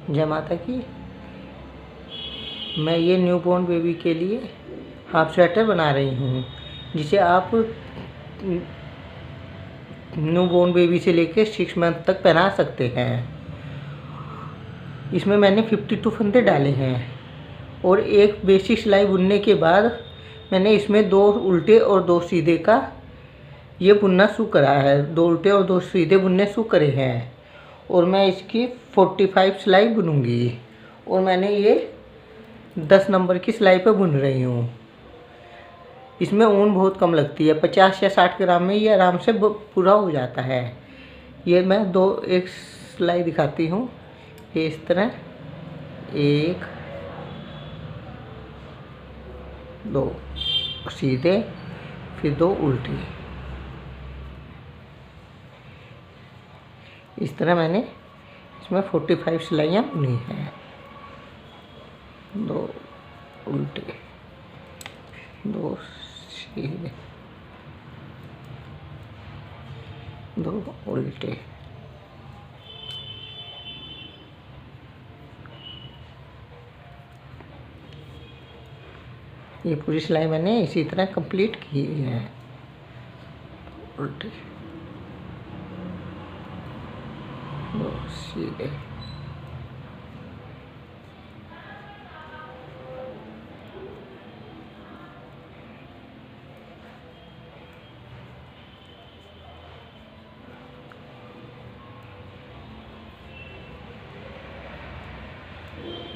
जय माता की। मैं ये न्यूबॉर्न बेबी के लिए हाफ स्वेटर बना रही हूँ, जिसे आप न्यूबॉर्न बेबी से लेकर 6 मंथ तक पहना सकते हैं। इसमें मैंने 52 फंदे डाले हैं और एक बेसिक सिलाई बुनने के बाद मैंने इसमें 2 उल्टे और 2 सीधे का ये बुनना शुरू करा है। 2 उल्टे और 2 सीधे बुनने शुरू करे हैं और मैं इसकी 45 सिलाई बुनूंगी और मैंने ये 10 नंबर की सिलाई पे बुन रही हूँ। इसमें ऊन बहुत कम लगती है, 50 या 60 ग्राम में ये आराम से पूरा हो जाता है। ये मैं एक सिलाई दिखाती हूँ। ये इस तरह 1 2 सीधे, फिर 2 उल्टी। इस तरह मैंने इसमें 45 सिलाइयाँ बुनी हैं। 2 उल्टे, 2 सीधे, 2 उल्टे। ये पूरी सिलाई मैंने इसी तरह कंप्लीट की है। उल्टे, 2 सीधे,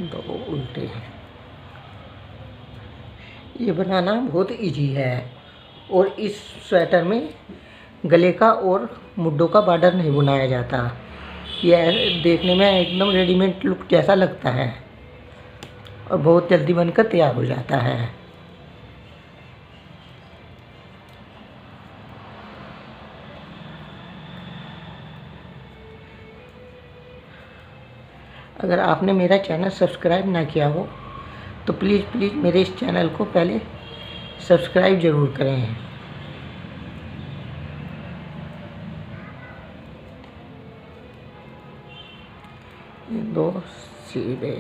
2 उल्टे। ये बनाना बहुत इजी है और इस स्वेटर में गले का और मुड्ढों का बॉर्डर नहीं बनाया जाता। यह देखने में एकदम रेडीमेड लुक जैसा लगता है और बहुत जल्दी बनकर तैयार हो जाता है। अगर आपने मेरा चैनल सब्सक्राइब ना किया हो तो प्लीज़ मेरे इस चैनल को पहले सब्सक्राइब ज़रूर करें। ये 2 सीधे,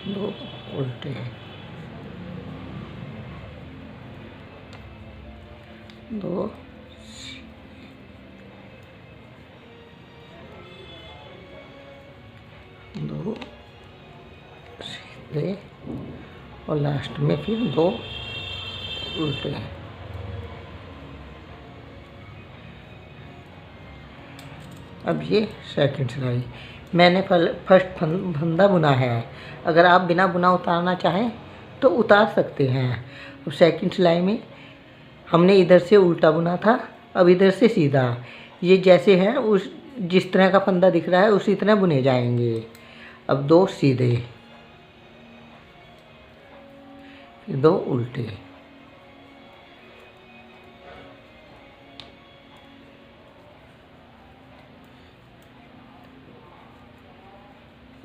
2 उल्टे, 2 2 सीधे और लास्ट में फिर 2 उल्टे। अब ये सेकंड सिलाई मैंने फर्स्ट फंदा बुना है। अगर आप बिना बुना उतारना चाहें तो उतार सकते हैं। अब सेकंड सिलाई में हमने इधर से उल्टा बुना था, अब इधर से सीधा। ये जैसे हैं उस जिस तरह का फंदा दिख रहा है उसी तरह बुने जाएंगे। अब 2 सीधे, 2 उल्टे,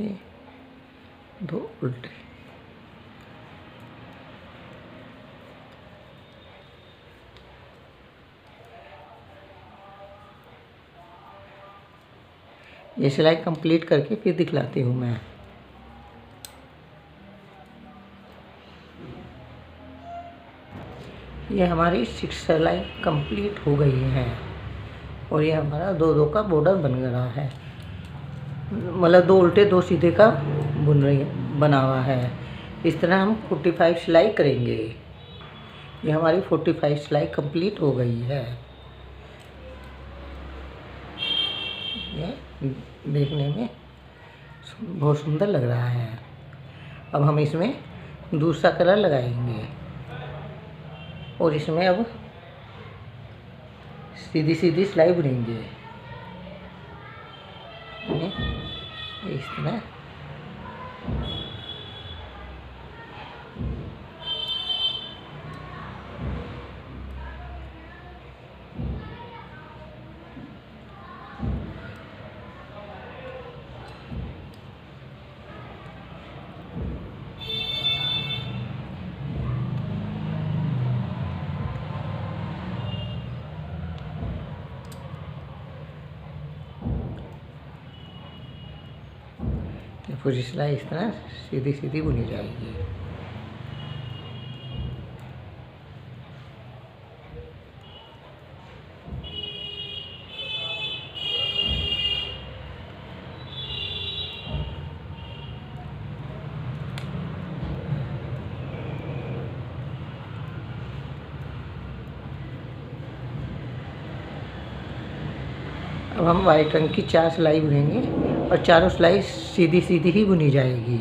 ये 2 उल्टे। ये सिलाई कंप्लीट करके फिर दिखलाती हूँ मैं। ये हमारी 6 सिलाई कंप्लीट हो गई है और ये हमारा 2-2 का बॉर्डर बन गया है। मतलब 2 उल्टे 2 सीधे का बना हुआ है। इस तरह हम 45 सिलाई करेंगे। ये हमारी 45 सिलाई कंप्लीट हो गई है। ये देखने में बहुत सुंदर लग रहा है। अब हम इसमें दूसरा कलर लगाएंगे और इसमें अब सीधी सीधी सिलाई बुनेंगे। इस तरह ये पूरी सिलाई इस तरह सीधी सीधी बुनी जाएगी। अब हम वाइट रंग की 4 सिलाई बुनेंगे और चारों सिलाई सीधी सीधी ही बुनी जाएगी।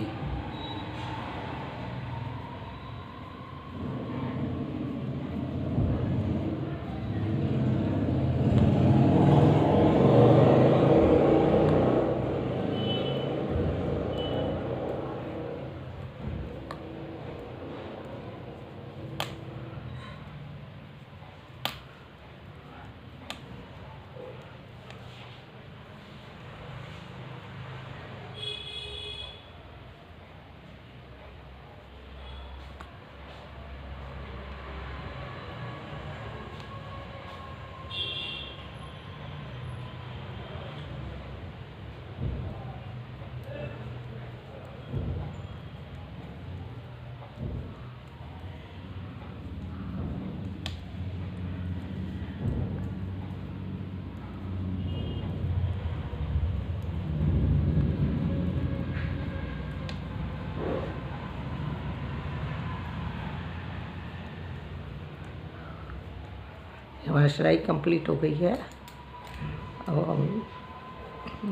हमारी सिलाई कंप्लीट हो गई है। अब हम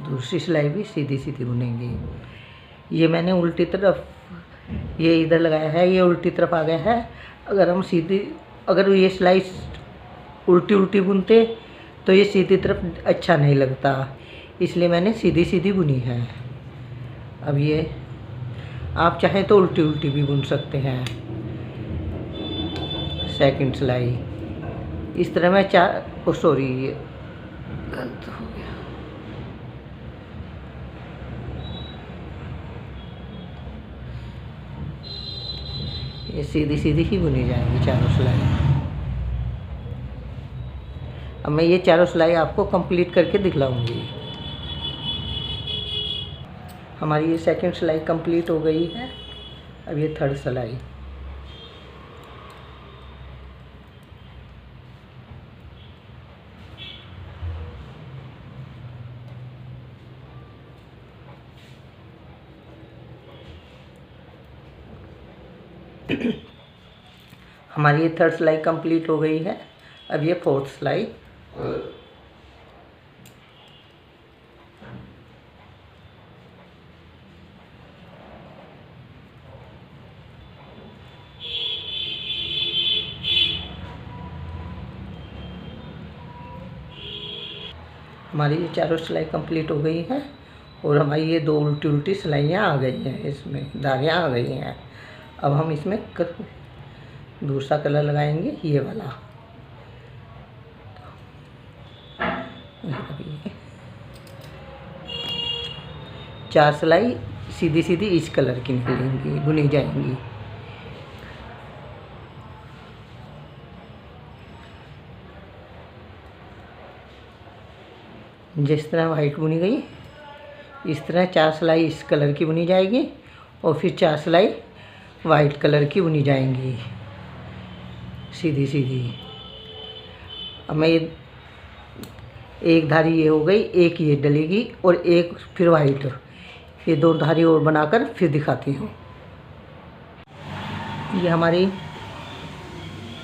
दूसरी सिलाई भी सीधी सीधी बुनेंगे। ये मैंने उल्टी तरफ ये इधर लगाया है, ये उल्टी तरफ आ गया है। अगर ये सिलाई उल्टी उल्टी बुनते तो ये सीधी तरफ अच्छा नहीं लगता, इसलिए मैंने सीधी सीधी बुनी है। अब ये आप चाहें तो उल्टी उल्टी भी बुन सकते हैं। सेकंड सिलाई इस तरह मैं ये गलत हो गया। ये सीधी सीधी ही बुनी जाएंगी चारों सिलाई। अब मैं ये चारों सिलाई आपको कंप्लीट करके दिखलाऊंगी। हमारी ये सेकंड सिलाई कंप्लीट हो गई है। अब ये थर्ड सिलाई। हमारी ये थर्ड सिलाई कंप्लीट हो गई है। अब ये फोर्थ सिलाई। हमारी ये चारों सिलाई कंप्लीट हो गई है और हमारी ये दो उल्टी उल्टी सिलाइयाँ आ गई हैं, इसमें धारियाँ आ गई हैं। अब हम इसमें दूसरा कलर लगाएंगे, ये वाला। चार सिलाई सीधी सीधी इस कलर की निकलेंगी, बुनी जाएंगी। जिस तरह वाइट बुनी गई इस तरह चार सिलाई इस कलर की बुनी जाएगी और फिर चार सिलाई वाइट कलर की बुनी जाएंगी सीधी सीधी। अब मैं ये एक धारी ये हो गई, एक ये डलेगी और एक फिर वाइट, ये दो धारी और बनाकर फिर दिखाती हूँ। ये हमारी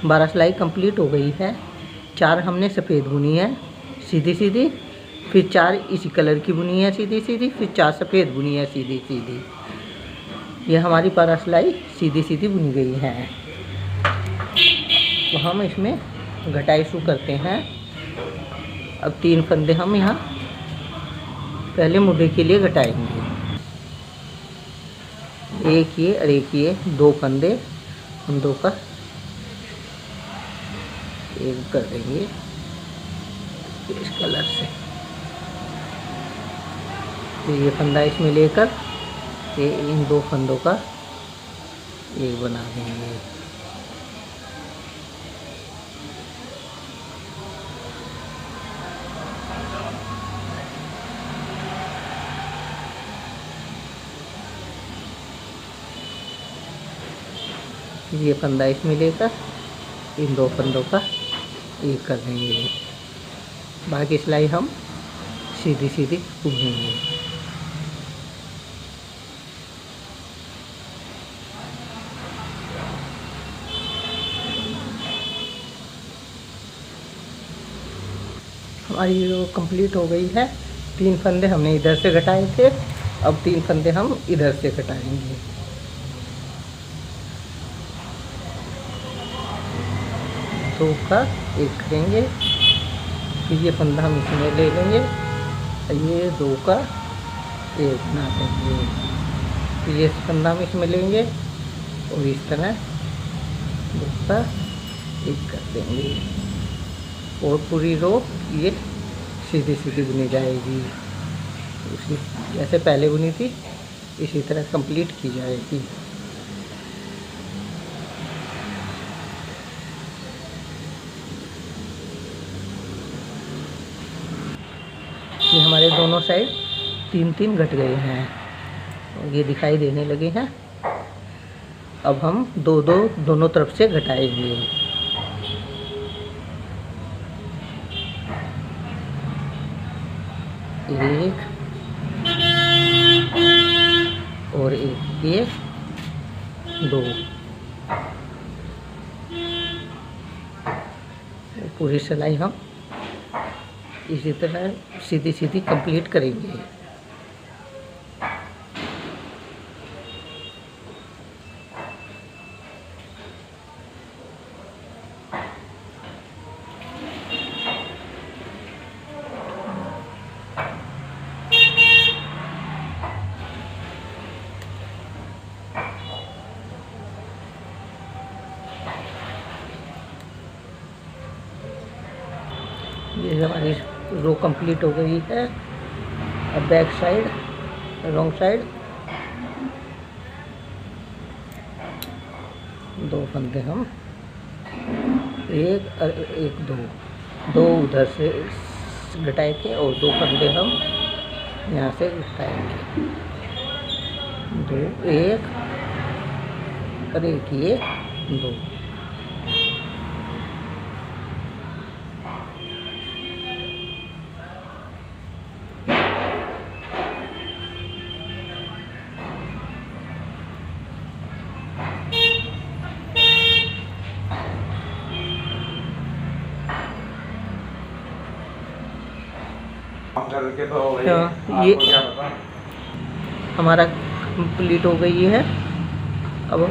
12 सिलाई कंप्लीट हो गई है। चार हमने सफ़ेद बुनी है सीधी सीधी, फिर चार इसी कलर की बुनी है सीधी सीधी, फिर चार सफ़ेद बुनी है सीधी सीधी। ये हमारी 12 सिलाई सीधी सीधी बुनी गई है। तो हम इसमें घटाई शुरू करते हैं। अब 3 फंदे हम यहाँ पहले मुड्ढे के लिए घटाएंगे। एक ये और एक ये, 2 फंदे हम दो का एक कर देंगे इस कलर से। तो ये फंदा इसमें लेकर ये इन 2 फंदों का एक बना देंगे। ये फंदा इसमें लेकर इन दो फंदों का एक कर देंगे। बाकी सिलाई हम सीधी सीधी बुनेंगे। हमारी जो कंप्लीट हो गई है। 3 फंदे हमने इधर से घटाए थे, अब 3 फंदे हम इधर से घटाएंगे। दो का एक करेंगे, फिर ये फंदा हम इसमें ले लेंगे, ये 2 का एक बना देंगे। फिर ये फंदा हम इसमें लेंगे और इस तरह 2 का एक कर देंगे और पूरी रो ये सीधी सीधी बुनी जाएगी। उसी जैसे पहले बुनी थी इसी तरह कंप्लीट की जाएगी। ये हमारे दोनों साइड 3-3 घट गए हैं और ये दिखाई देने लगे हैं। अब हम दोनों तरफ से घटाएंगे। एक और एक, ये 2। पूरी सिलाई हम इसी तरह सीधी सीधी कंप्लीट करेंगे। ये हमारी रो कंप्लीट हो गई है। अब बैक साइड, रॉन्ग साइड 2 फंदे हम एक 2 उधर से घटाए थे और 2 फंदे हम यहाँ से घटाएंगे। 2 1 और एक ये 2। ये हमारा कंप्लीट हो गई है। अब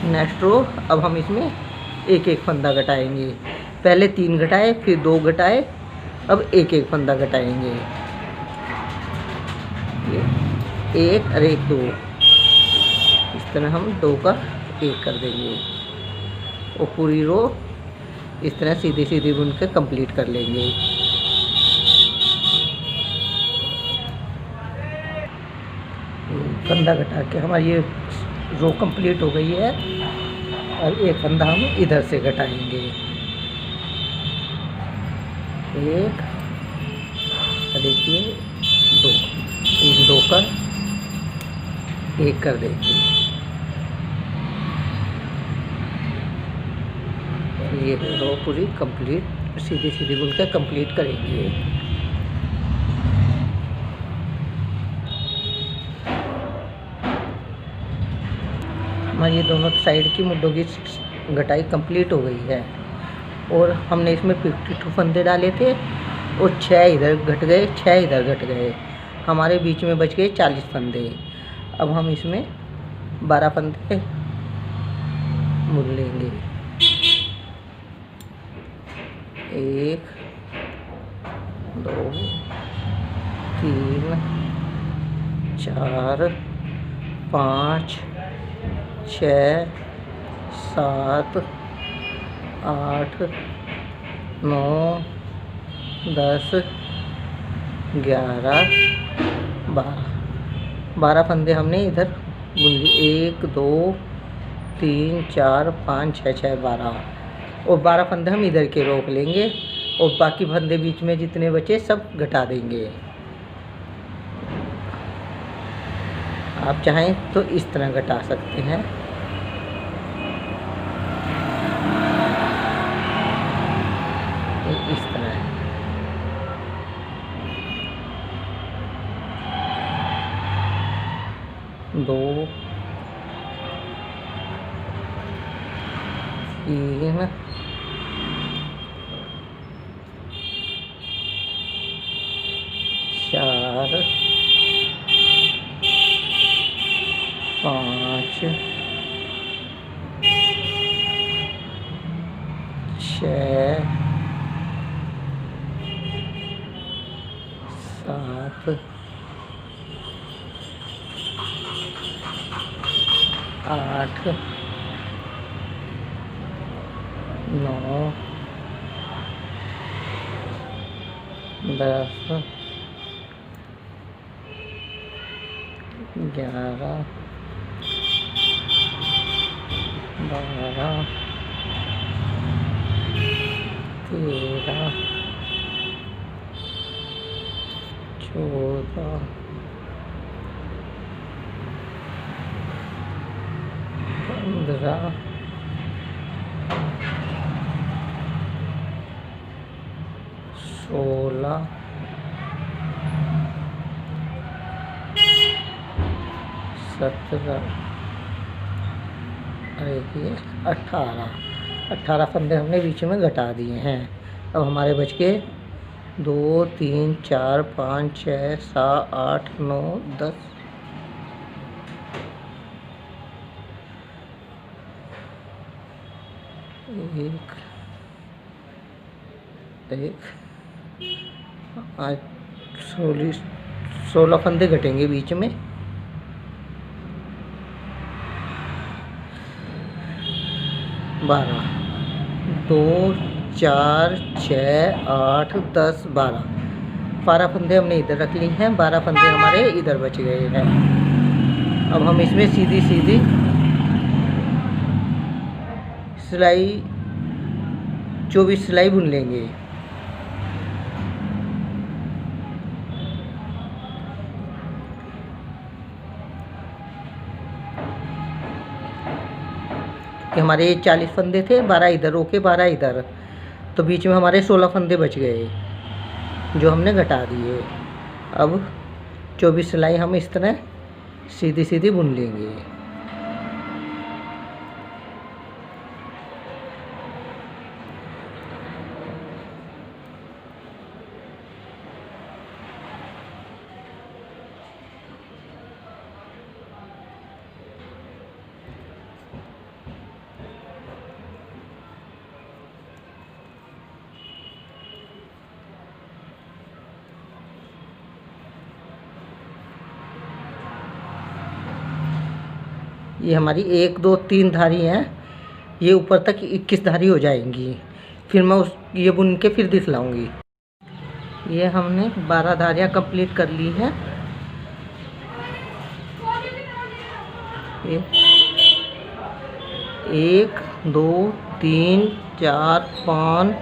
नेक्स्ट रो, अब हम इसमें एक एक फंदा घटाएंगे। पहले 3 घटाए, फिर 2 घटाए, अब एक एक फंदा घटाएंगे। ये 1 और 1 2, इस तरह हम 2 का 1 कर देंगे और पूरी रो इस तरह सीधी सीधी बुन के कंप्लीट कर लेंगे। फंदा घटा के हमारी ये रो कंप्लीट हो गई है और एक फंदा हम इधर से घटाएंगे। 1 और देखिए 2, इन 2 का 1 कर देंगे। ये रो पूरी कंप्लीट सीधी सीधी बुन के कंप्लीट करेंगे। हमारी ये दोनों साइड की मुड्ढों की घटाई कंप्लीट हो गई है और हमने इसमें 52 फंदे डाले थे और 6 इधर घट गए, 6 इधर घट गए। हमारे बीच में बच गए 40 फंदे। अब हम इसमें 12 फंदे बुन लेंगे। 1 2 3 4 5 6 7 8 9 10 11 12 फंदे हमने इधर बुन लिए। 1 2 3 4 5 6 6 12 और 12 फंदे हम इधर के रोक लेंगे और बाकी फंदे बीच में जितने बचे सब घटा देंगे। आप चाहें तो इस तरह घटा सकते हैं। 5 6 7 8 9 10 11 12 13 14 15 16 17 देखिए 18 फंदे हमने बीच में घटा दिए हैं। अब हमारे बच के 2 3 4 5 6 7 8 9 10 आज 16 फंदे घटेंगे बीच में। 12 2 4 6 8 10 12 फंदे हमने इधर रख ली हैं, 12 फंदे हमारे इधर बच गए हैं। अब हम इसमें सीधी सीधी सिलाई 24 सिलाई बुन लेंगे। कि हमारे 40 फंदे थे, 12 इधर रोके 12 इधर, तो बीच में हमारे 16 फंदे बच गए जो हमने घटा दिए। अब 24 सिलाई हम इस तरह सीधी सीधी बुन लेंगे। ये हमारी 1 2 3 धारी हैं, ये ऊपर तक 21 धारी हो जाएंगी। फिर मैं ये बुन के फिर दिखलाऊंगी। ये हमने 12 धारियाँ कंप्लीट कर ली हैं। 1 2 3 4 5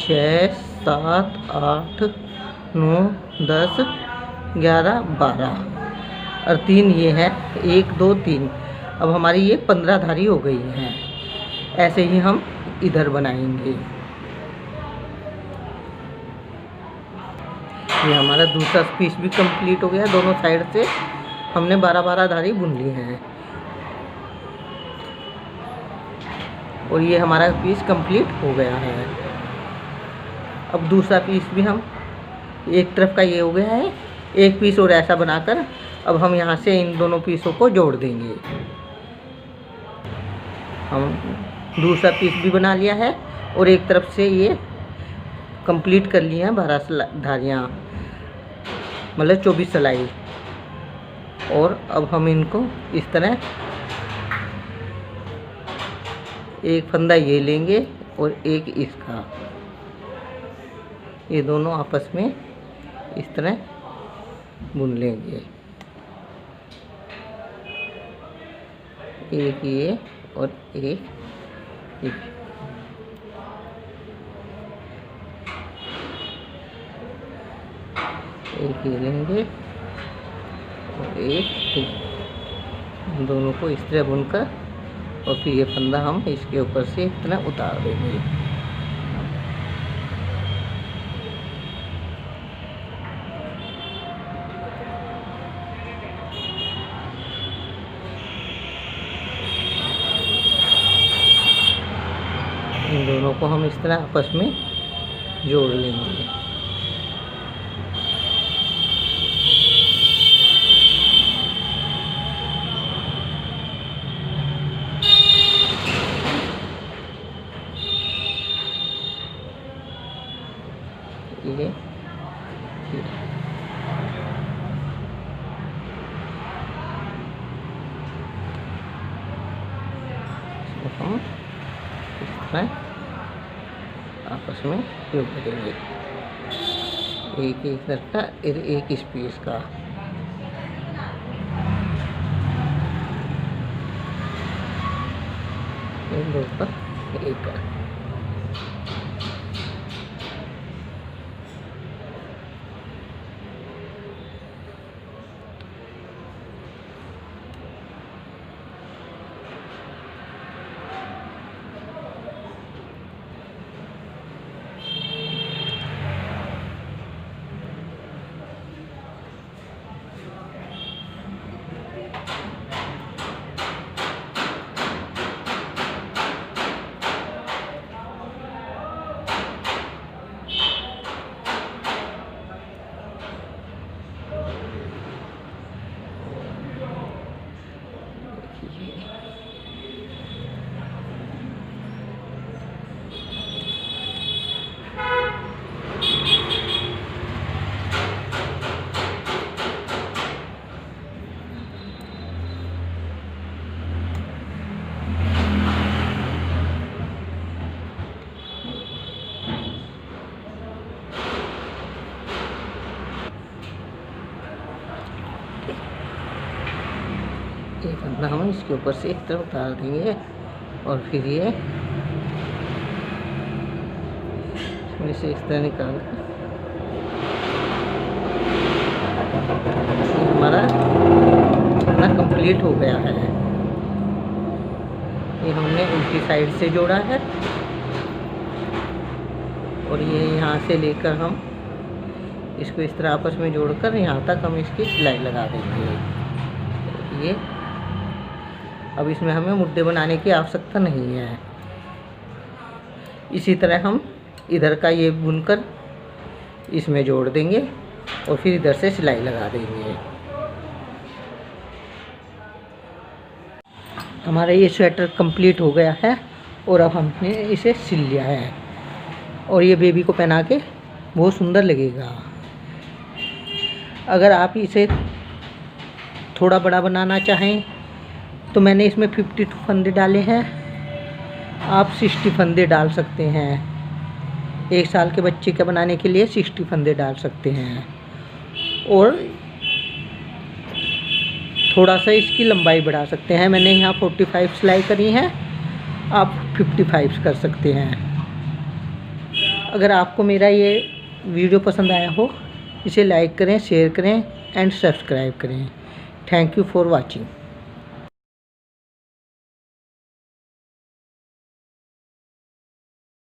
6 7 8 9 10 11 12 और 3 ये है 1 2 3। अब हमारी ये 15 धारी हो गई हैं। ऐसे ही हम इधर बनाएंगे। ये हमारा दूसरा पीस भी कंप्लीट हो गया। दोनों साइड से हमने 12-12 धारी बुन ली हैं और ये हमारा पीस कंप्लीट हो गया है। अब दूसरा पीस भी हम एक तरफ का ये हो गया है, एक पीस और ऐसा बनाकर अब हम यहाँ से इन दोनों पीसों को जोड़ देंगे। हम दूसरा पीस भी बना लिया है और एक तरफ से ये कंप्लीट कर लिए हैं 12 धारियाँ, मतलब 24 सिलाई। और अब हम इनको इस तरह एक फंदा ये लेंगे और एक इसका, ये दोनों आपस में इस तरह बुन लेंगे। एक ये और एक ये। एक ये लेंगे और एक ये। दोनों को इस तरह बुनकर और फिर ये फंदा हम इसके ऊपर से इस तरह उतार देंगे। इन दोनों को हम इस तरह आपस में जोड़ लेंगे। ये हम इस तरह आपस में जोड़ देंगे, एक इधर का और एक इस पीस का। इन दो का एक का। ये फंदा हम इसके ऊपर से एक तरफ उतार देंगे और फिर ये इसमें से इस तरह निकाल कर हमारा फंदा कंप्लीट हो गया है। ये हमने उल्टी साइड से जोड़ा है और ये यहाँ से लेकर हम इसको इस तरह आपस में जोड़कर यहाँ तक हम इसकी सिलाई लगा देंगे। ये अब इसमें हमें मुड्ढे बनाने की आवश्यकता नहीं है। इसी तरह हम इधर का ये बुनकर इसमें जोड़ देंगे और फिर इधर से सिलाई लगा देंगे। हमारा ये स्वेटर कंप्लीट हो गया है और अब हमने इसे सिल लिया है और ये बेबी को पहना के बहुत सुंदर लगेगा। अगर आप इसे थोड़ा बड़ा बनाना चाहें तो मैंने इसमें 52 फंदे डाले हैं, आप 60 फंदे डाल सकते हैं। 1 साल के बच्चे के बनाने के लिए 60 फंदे डाल सकते हैं और थोड़ा सा इसकी लंबाई बढ़ा सकते हैं। मैंने यहाँ 45 सिलाई करी है, आप 55 कर सकते हैं। अगर आपको मेरा ये वीडियो पसंद आया हो, इसे लाइक करें, शेयर करें एंड सब्सक्राइब करें। Thank you for watching.